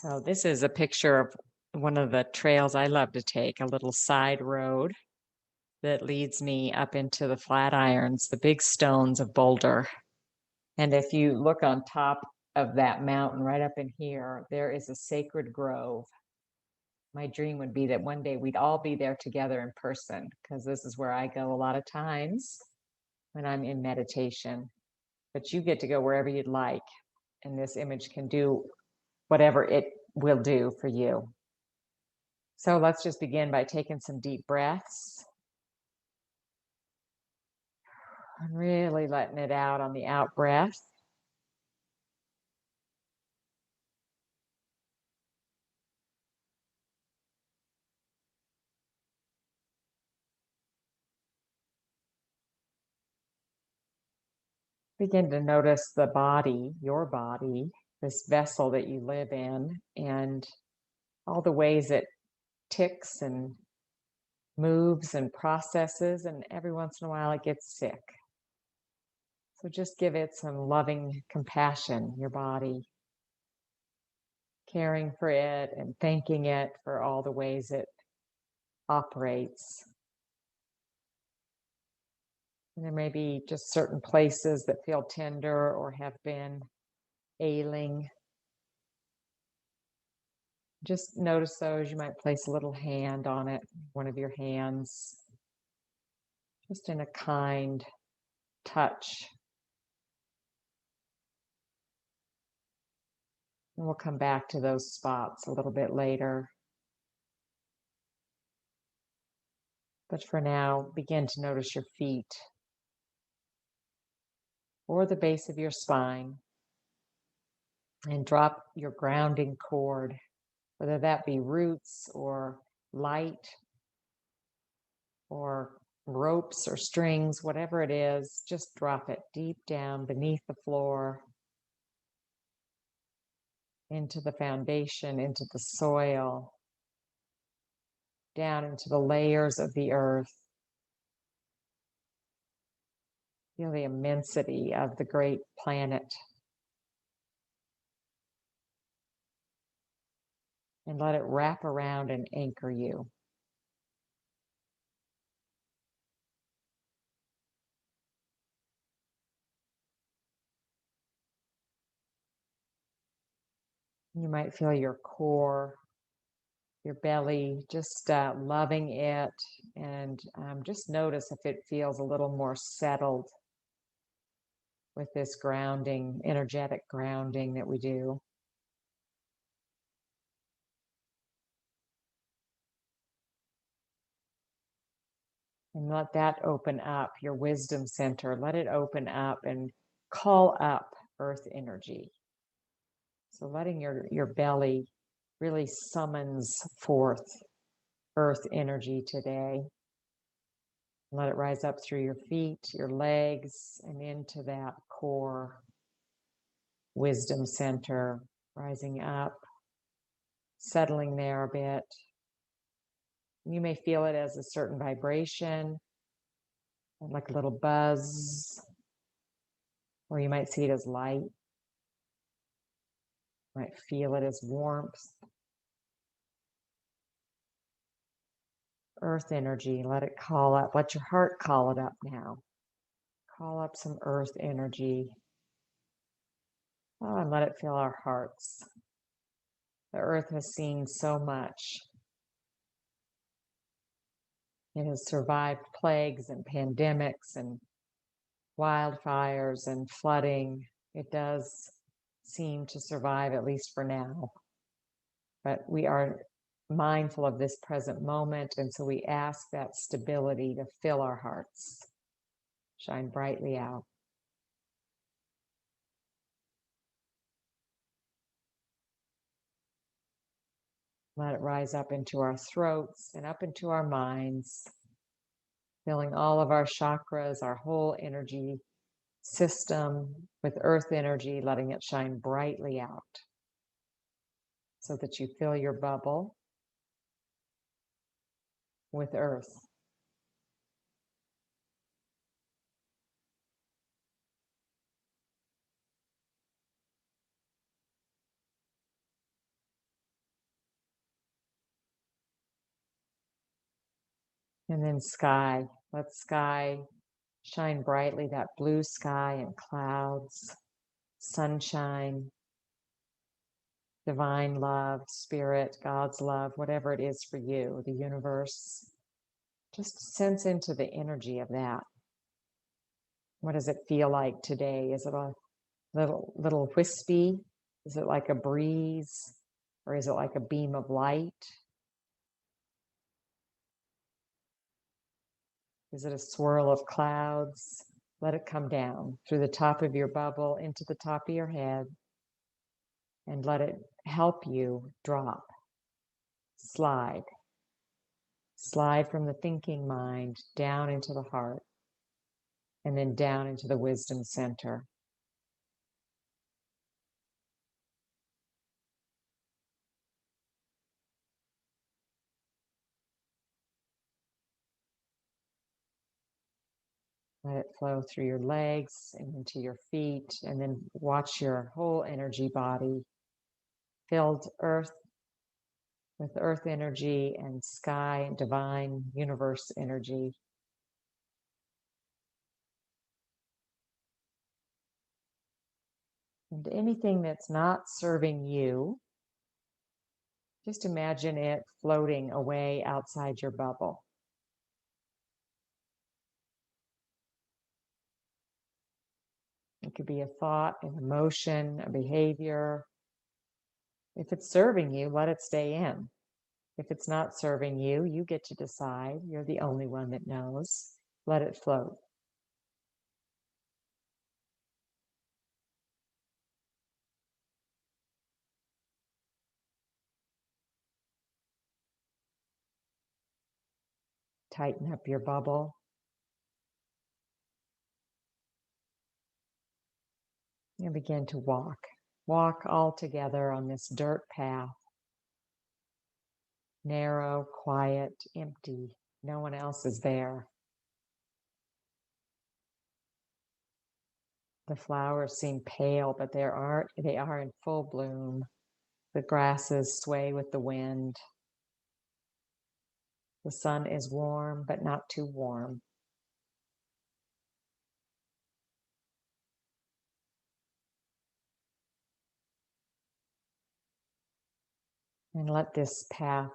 So this is a picture of one of the trails I love to take, a little side road that leads me up into the Flatirons, the big stones of Boulder. And if you look on top of that mountain right up in here, there is a sacred grove. My dream would be that one day we'd all be there together in person, because this is where I go a lot of times when I'm in meditation. But you get to go wherever you'd like, and this image can do whatever it will do for you. So let's just begin by taking some deep breaths and really letting it out on the out breath. Begin to notice the body, your body, this vessel that you live in, and all the ways it ticks and moves and processes, and every once in a while it gets sick. So just give it some loving compassion, your body, caring for it and thanking it for all the ways it operates. And there may be just certain places that feel tender or have been ailing. Just notice those. You might place a little hand on it, one of your hands, just in a kind touch. And we'll come back to those spots a little bit later. But for now, begin to notice your feet or the base of your spine and drop your grounding cord, whether that be roots or light or ropes or strings, whatever it is, just drop it deep down beneath the floor, into the foundation, into the soil, down into the layers of the earth. Feel the immensity of the great planet. And let it wrap around and anchor you. You might feel your core, your belly, just loving it. And just notice if it feels a little more settled with this grounding, energetic grounding that we do. And let that open up your wisdom center. Let it open up and call up earth energy. So letting your belly really summons forth earth energy today. Let it rise up through your feet, your legs, and into that core wisdom center, rising up, settling there a bit. You may feel it as a certain vibration, like a little buzz, or you might see it as light. You might feel it as warmth. Earth energy, let it call up. Let your heart call it up now. Call up some earth energy. Oh, and let it fill our hearts. The earth has seen so much. It has survived plagues and pandemics and wildfires and flooding. It does seem to survive, at least for now. But we are mindful of this present moment, and so we ask that stability to fill our hearts, shine brightly out. Let it rise up into our throats and up into our minds, filling all of our chakras, our whole energy system with earth energy, letting it shine brightly out so that you fill your bubble with earth. And then sky. Let sky shine brightly, that blue sky and clouds, sunshine, divine love, spirit, God's love, whatever it is for you, the universe. Just sense into the energy of that. What does it feel like today? Is it a little wispy? Is it like a breeze? Or is it like a beam of light? Is it a swirl of clouds? Let it come down through the top of your bubble into the top of your head and let it help you drop, slide, slide from the thinking mind down into the heart and then down into the wisdom center. Let it flow through your legs and into your feet, and then watch your whole energy body filled with earth energy and sky and divine universe energy. And anything that's not serving you, just imagine it floating away outside your bubble. It could be a thought, an emotion, a behavior. If it's serving you, let it stay in. If it's not serving you, you get to decide. You're the only one that knows. Let it float. Tighten up your bubble. And begin to walk. Walk all together on this dirt path. Narrow, quiet, empty. No one else is there. The flowers seem pale, but they are in full bloom. The grasses sway with the wind. The sun is warm, but not too warm. And let this path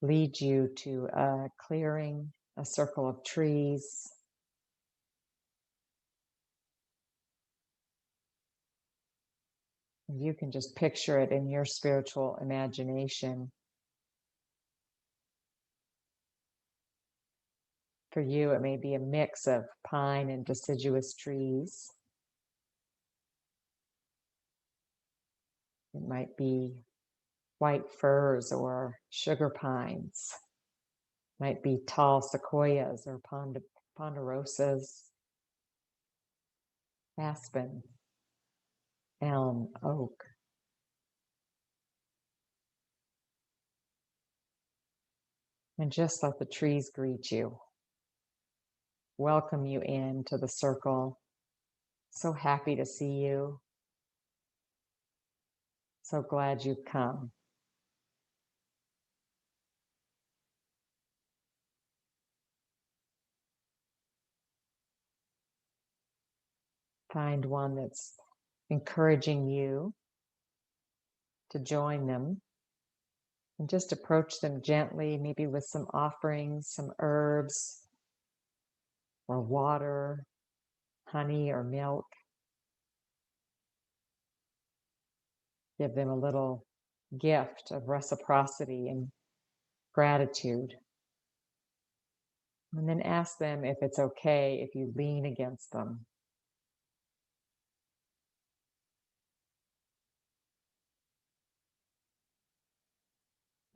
lead you to a clearing, a circle of trees. You can just picture it in your spiritual imagination. For you, it may be a mix of pine and deciduous trees. It might be white firs or sugar pines. It might be tall sequoias or ponderosas, aspen, elm, oak. And just let the trees greet you, welcome you into the circle. So happy to see you. So glad you've come. Find one that's encouraging you to join them and just approach them gently, maybe with some offerings, some herbs or water, honey or milk. Give them a little gift of reciprocity and gratitude. And then ask them if it's okay if you lean against them.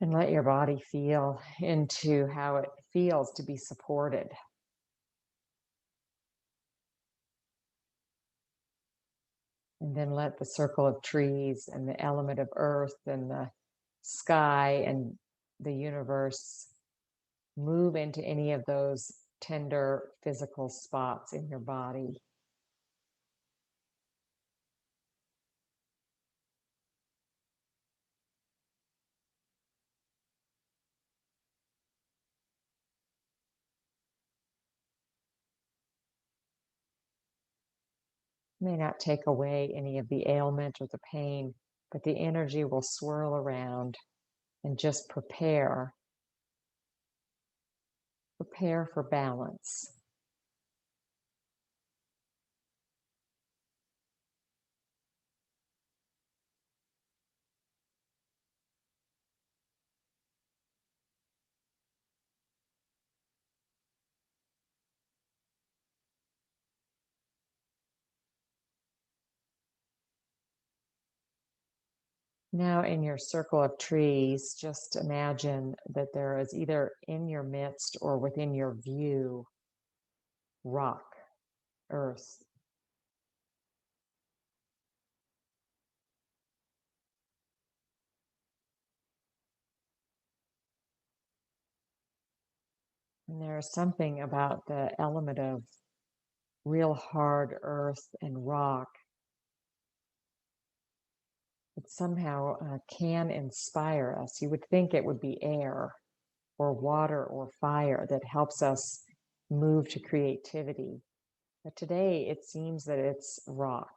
And let your body feel into how it feels to be supported. And then let the circle of trees and the element of earth and the sky and the universe move into any of those tender physical spots in your body. May not take away any of the ailment or the pain, but the energy will swirl around and just prepare for balance. Now, in your circle of trees, just imagine that there is either in your midst or within your view rock, earth. And there's something about the element of real hard earth and rock that somehow can inspire us. You would think it would be air or water or fire that helps us move to creativity. But today it seems that it's rock.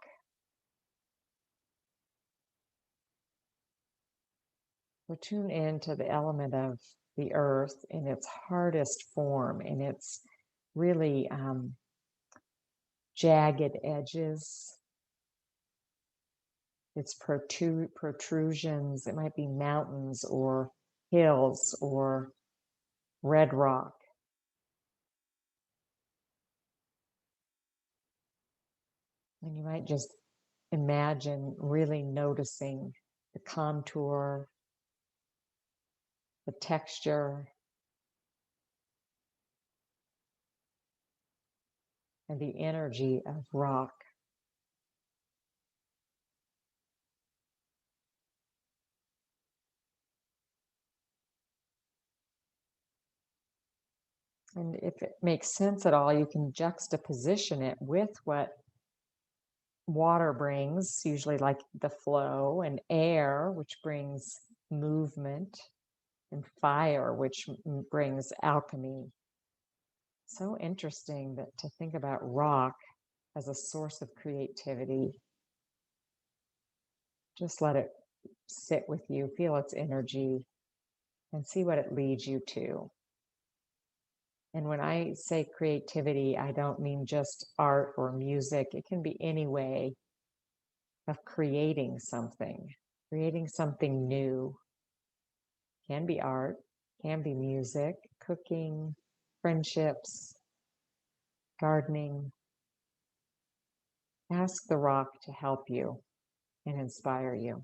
So tune in to the element of the earth in its hardest form, in its really jagged edges, its protrusions. It might be mountains or hills or red rock. And you might just imagine really noticing the contour, the texture, and the energy of rock. And if it makes sense at all, you can juxtaposition it with what water brings, usually like the flow, and air, which brings movement, and fire, which brings alchemy. So interesting that to think about rock as a source of creativity. Just let it sit with you, feel its energy, and see what it leads you to. And when I say creativity, I don't mean just art or music. It can be any way of creating something new. Can be art, can be music, cooking, friendships, gardening. Ask the rock to help you and inspire you.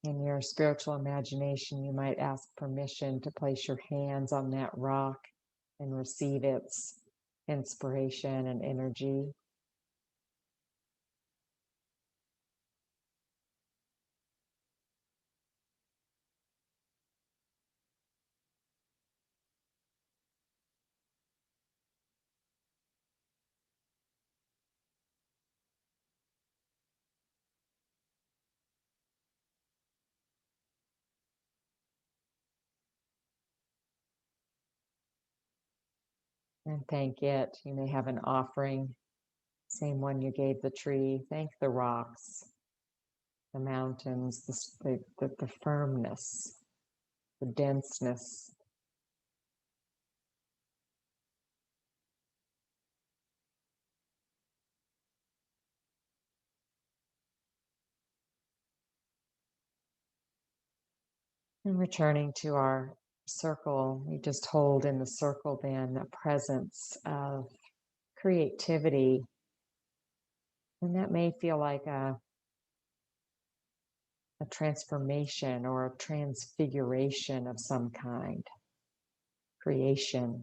In your spiritual imagination, you might ask permission to place your hands on that rock and receive its inspiration and energy. And thank it. You may have an offering, same one you gave the tree. Thank the rocks, the mountains, the firmness, the denseness. And returning to our circle, we just hold in the circle then a presence of creativity. And that may feel like a transformation or a transfiguration of some kind, creation.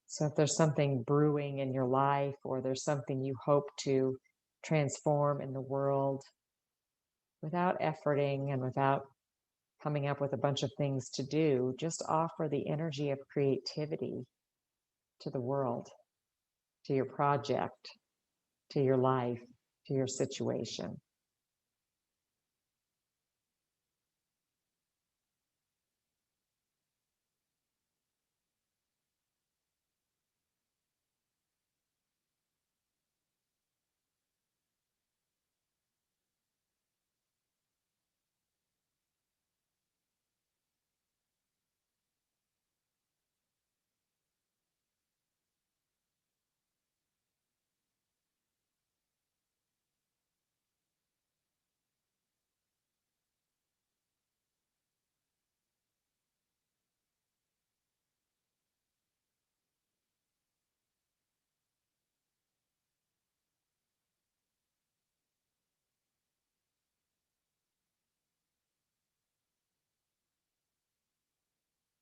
So if there's something brewing in your life or there's something you hope to transform in the world without efforting and without coming up with a bunch of things to do, just offer the energy of creativity to the world, to your project, to your life, to your situation.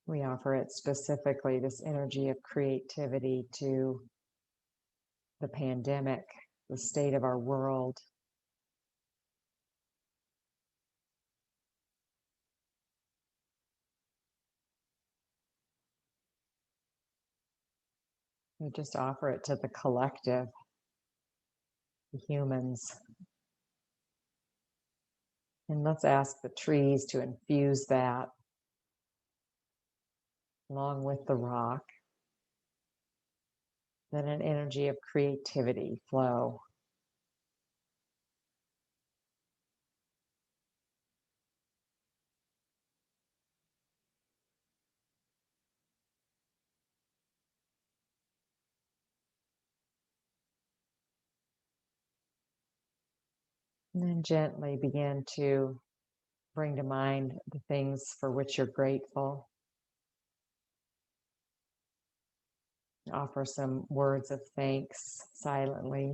We offer it specifically, this energy of creativity, to the pandemic, the state of our world. We just offer it to the collective, the humans. And let's ask the trees to infuse that along with the rock. Then an energy of creativity flow. And then gently begin to bring to mind the things for which you're grateful. Offer some words of thanks silently.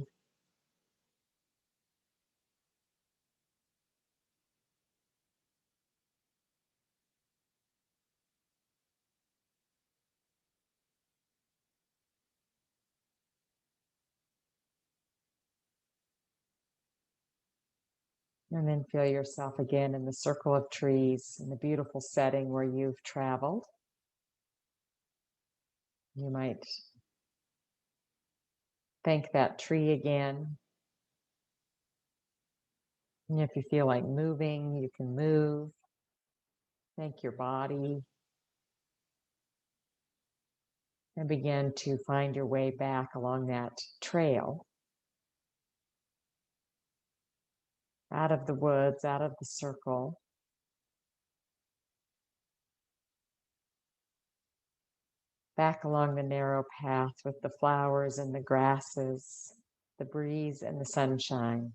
And then feel yourself again in the circle of trees in the beautiful setting where you've traveled. You might thank that tree again. And if you feel like moving, you can move. Thank your body. And begin to find your way back along that trail. Out of the woods, out of the circle. Back along the narrow path with the flowers and the grasses, the breeze and the sunshine,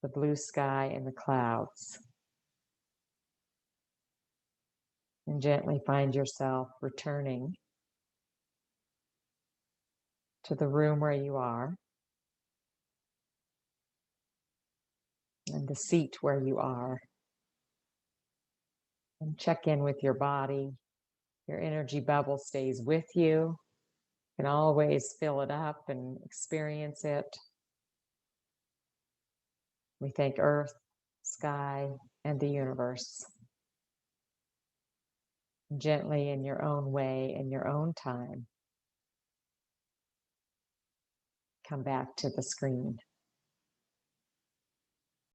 the blue sky and the clouds. And gently find yourself returning to the room where you are and the seat where you are. And check in with your body. Your energy bubble stays with you. You can always fill it up and experience it. We thank Earth, sky, and the universe. Gently, in your own way, in your own time, come back to the screen.